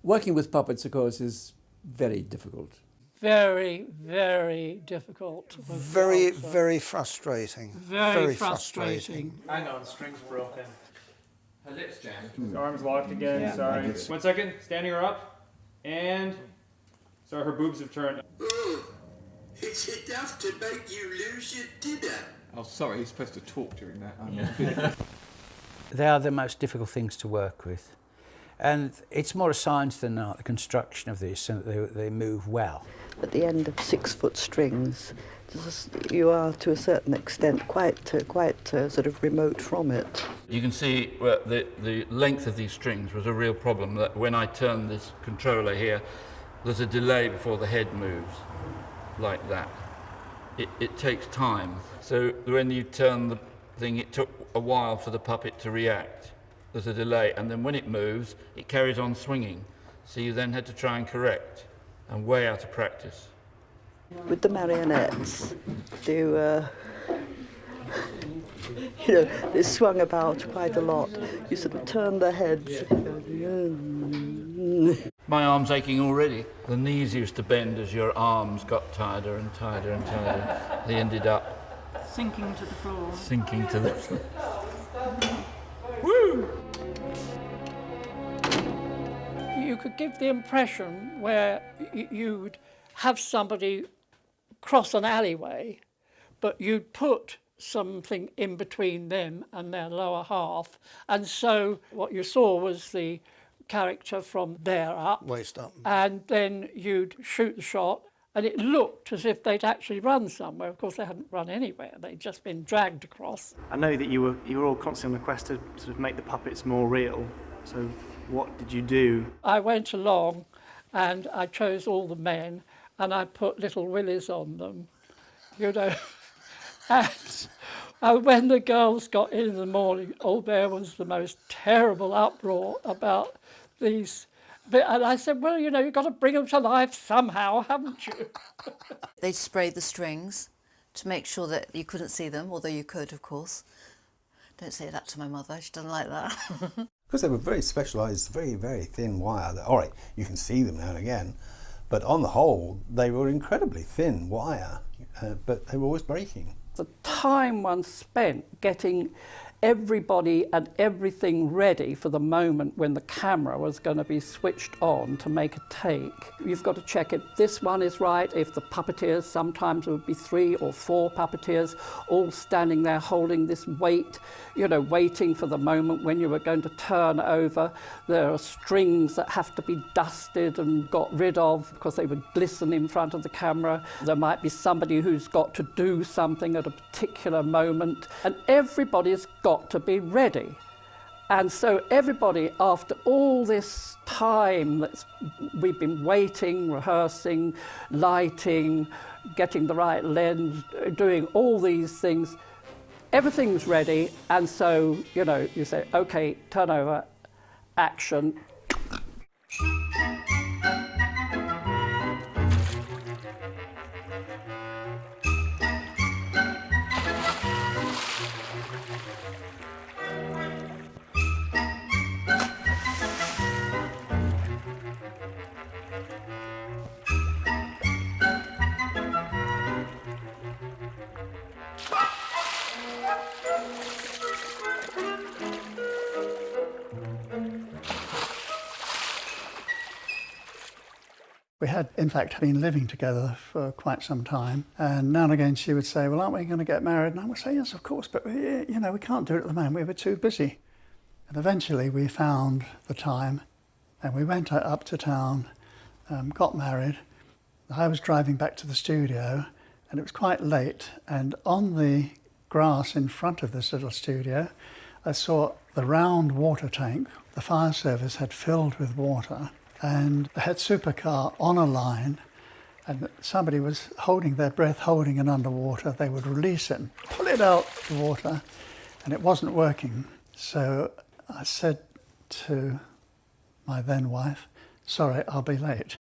Working with puppets, of course, is very difficult. Very, very difficult. Very, very frustrating. Very frustrating. Hang on, string's broken. Her lips jammed. His arm's locked again, Yeah. sorry. 1 second, standing her up. And... sorry, her boobs have turned. It's enough to make you lose your dinner. Oh, sorry, he's supposed to talk during that. They are the most difficult things to work with. And it's more a science than art, the construction of these, so that they move well. At the end of 6-foot strings, you are to a certain extent quite sort of remote from it. You can see the length of these strings was a real problem, that when I turn this controller here, there's a delay before the head moves, like that. It takes time. So when you turn the thing, it took a while for the puppet to react. There's a delay, and then when it moves, it carries on swinging. So you then had to try and correct, and way out of practice. With the marionettes, they swung about quite a lot. You sort of turn their heads. My arm's aching already. The knees used to bend as your arms got tighter and tighter and tighter. They ended up Sinking to the floor. sinking to the floor. Woo! You could give the impression where you'd have somebody cross an alleyway, but you'd put something in between them and their lower half, and so what you saw was the character from there up, Waist up. and then you'd shoot the shot, and it looked as if they'd actually run somewhere. Of course, they hadn't run anywhere; they'd just been dragged across. I know that you were all constantly on the quest to sort of make the puppets more real. So, what did you do? I went along, and I chose all the men, and I put little willies on them, you know. And when the girls got in the morning, oh, there was the most terrible uproar about these. And I said, well, you know, you've got to bring them to life somehow, haven't you? They sprayed the strings to make sure that you couldn't see them, although you could, of course. Don't say that to my mother, she doesn't like that. Because they were very specialised, very, very thin wire. All right, you can see them now and again, but on the whole, they were incredibly thin wire, but they were always breaking. The time one spent getting everybody and everything ready for the moment when the camera was going to be switched on to make a take. You've got to check if this one is right, if the puppeteers, sometimes it would be 3 or 4 puppeteers, all standing there holding this weight, you know, waiting for the moment when you were going to turn over. There are strings that have to be dusted and got rid of because they would glisten in front of the camera. There might be somebody who's got to do something at a particular moment, and everybody's got to be ready. And so everybody, after all this time that we've been waiting, rehearsing, lighting, getting the right lens, doing all these things, everything's ready, and so, you know, you say, okay, turn over, action. We had, in fact, been living together for quite some time, and now and again she would say, well, aren't we going to get married? And I would say, yes, of course, but, you know, we can't do it at the moment, we were too busy. And eventually we found the time, and we went up to town, got married. I was driving back to the studio, and it was quite late, and on the grass in front of this little studio, I saw the round water tank the fire service had filled with water, and they had Supercar on a line, and somebody was holding their breath, holding it underwater. They would release it and pull it out the water, and it wasn't working. So I said to my then wife, sorry, I'll be late.